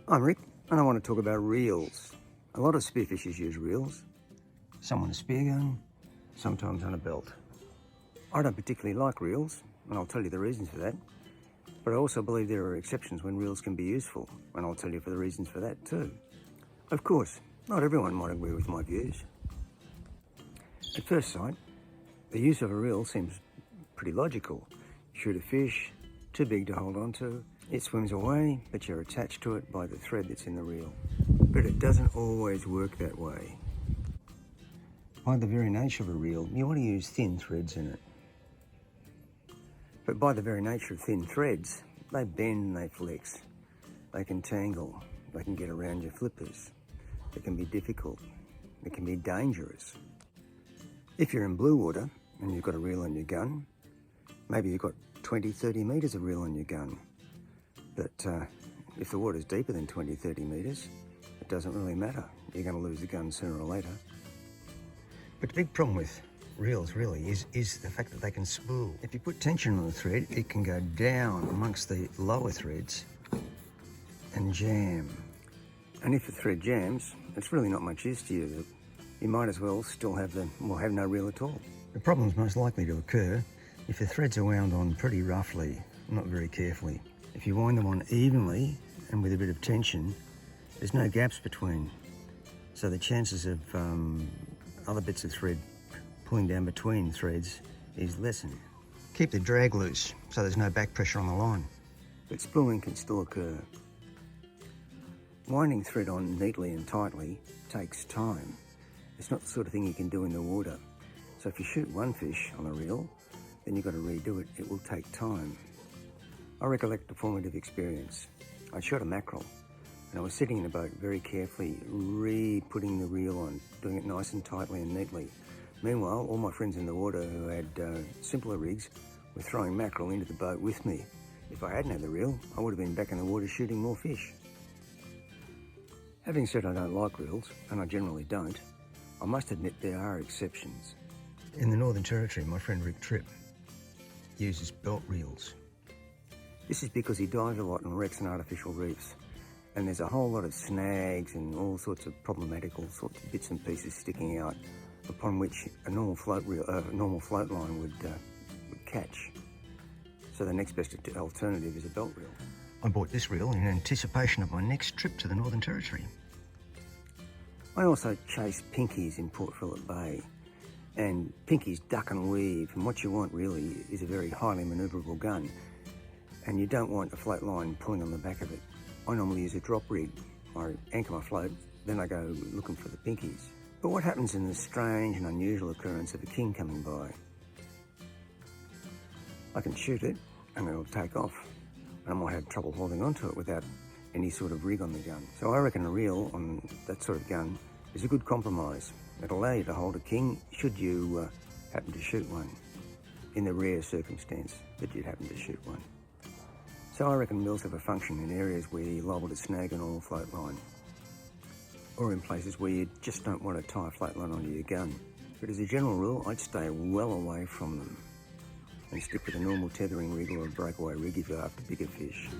I'm Rick, and I want to talk about reels. A lot of spearfishers use reels. Some on a speargun, sometimes on a belt. I don't particularly like reels, and I'll tell you the reasons for that. But I also believe there are exceptions when reels can be useful, and I'll tell you for the reasons for that too. Of course, not everyone might agree with my views. At first sight, the use of a reel seems pretty logical. You shoot a fish, too big to hold on to, it swims away, but you're attached to it by the thread that's in the reel. But it doesn't always work that way. By the very nature of a reel, you want to use thin threads in it. But by the very nature of thin threads, they bend and they flex. They can tangle, they can get around your flippers. It can be difficult, it can be dangerous. If you're in blue water and you've got a reel on your gun, maybe you've got 20, 30 metres of reel on your gun. But if the water's deeper than 20, 30 metres, it doesn't really matter. You're going to lose the gun sooner or later. But the big problem with reels really is the fact that they can spool. If you put tension on the thread, it can go down amongst the lower threads and jam. And if the thread jams, it's really not much use to you. You might as well still have no reel at all. The problem's most likely to occur if the threads are wound on pretty roughly, not very carefully. If you wind them on evenly and with a bit of tension, there's no gaps between. So the chances of other bits of thread pulling down between threads is lessened. Keep the drag loose so there's no back pressure on the line. But spooling can still occur. Winding thread on neatly and tightly takes time. It's not the sort of thing you can do in the water. So if you shoot one fish on a reel, then you've got to redo it. It will take time. I recollect a formative experience. I shot a mackerel and I was sitting in a boat very carefully, putting the reel on, doing it nice and tightly and neatly. Meanwhile, all my friends in the water who had simpler rigs were throwing mackerel into the boat with me. If I hadn't had the reel, I would have been back in the water shooting more fish. Having said I don't like reels, and I generally don't, I must admit there are exceptions. In the Northern Territory, my friend Rick Tripp uses belt reels. This is because he dives a lot and wrecks in artificial reefs. And there's a whole lot of snags and all sorts of problematical sorts of bits and pieces sticking out upon which a normal float line would catch. So the next best alternative is a belt reel. I bought this reel in anticipation of my next trip to the Northern Territory. I also chase pinkies in Port Phillip Bay. And pinkies duck and weave, and what you want really is a very highly manoeuvrable gun. And you don't want a float line pulling on the back of it. I normally use a drop rig. I anchor my float, then I go looking for the pinkies. But what happens in the strange and unusual occurrence of a king coming by? I can shoot it and it'll take off. And I might have trouble holding onto it without any sort of rig on the gun. So I reckon a reel on that sort of gun is a good compromise. It'll allow you to hold a king should you happen to shoot one, in the rare circumstance that you'd happen to shoot one. So I reckon reels have a function in areas where you're liable to snag an oil float line, or in places where you just don't want to tie a float line onto your gun. But as a general rule, I'd stay well away from them and stick with a normal tethering rig or a breakaway rig if you're after bigger fish.